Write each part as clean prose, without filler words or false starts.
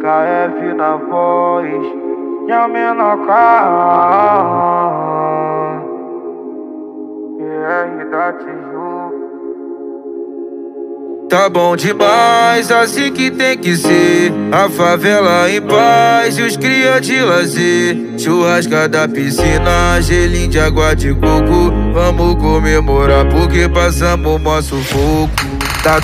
KF na voz, minha menor PR da Tijuca. Tá bom demais, assim que tem que ser. A favela em paz e os cria de lazer. Churrasca da piscina, gelinho de água de coco. Vamos comemorar porque passamos mó sufoco.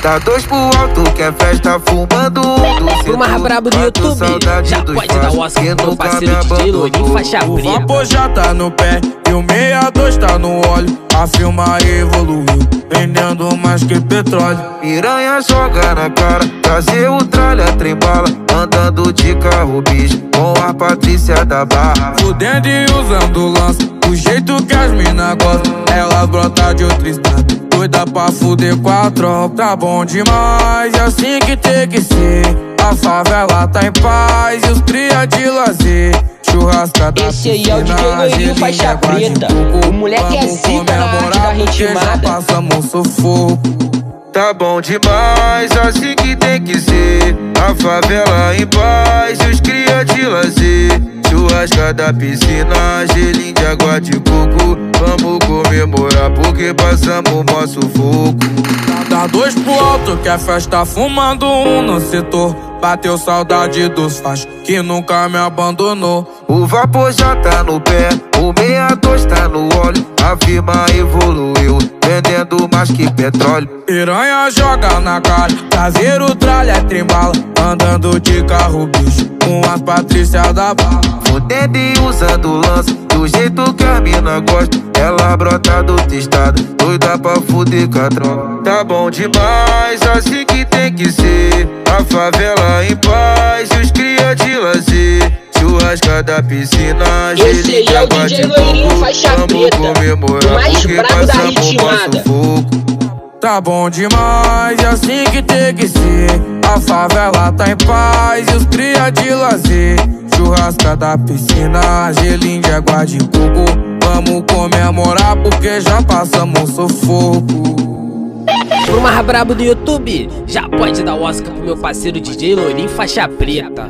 Tá dois pro alto, que é festa fumando um. Pro mais brabo do YouTube, já pode dar o Oscar pro meu parceiro DJ Lourinho, faixa preta. O vapor já tá no pé e o 62 tá no óleo. A firma evoluiu, vendendo mais que petróleo. Piranha joga na cara, trazer o tralha trembala. Andando de carro bicho, com a Patrícia da Barra. Fudendo e usando lança, do jeito que as mina gostam. Elas brotam de outro estado, doida pra fuder com a tropa. Tá bom demais, é assim que tem que ser. A favela tá em paz e os cria de lazer. Churrasca da esse aí é o DJ Lourinho, faixa preta. O moleque é zica na arte da ritmada. Passamos sufoco. Tá bom demais, assim que tem que ser. A favela em paz e os cria de lazer. Churrasca da piscina, gelinho de água de coco. Vamos comemorar porque passamos mó sufoco. Dá dois pro alto que a festa fumando um no setor. Bateu saudade dos fachos que nunca me abandonou. O vapor já tá no pé, o 62 tá no óleo. A firma evoluiu, vendendo mais que petróleo. Piranha joga na cara, traseiro tralha trembala. Andando de carro bicho, com as Patrícia da Barra. Fudendo e usando lança, do jeito que a mina gosta. Ela brota do testado, doida pra fuder com a tropa. Tá bom demais, assim que tem que ser. A favela em paz e os cria de lazer. Churrasca da piscina, esse aí é o DJ Lourinho, faixa preta. O mais brabo da ritmada. Tá bom demais, é assim que tem que ser. A favela tá em paz e os cria de lazer. Churrasca da piscina, gelinho de água de coco. Vamos comemorar porque já passamos sufoco. Pro mais brabo do YouTube, já pode dar o Oscar pro meu parceiro DJ Lourinho, faixa preta.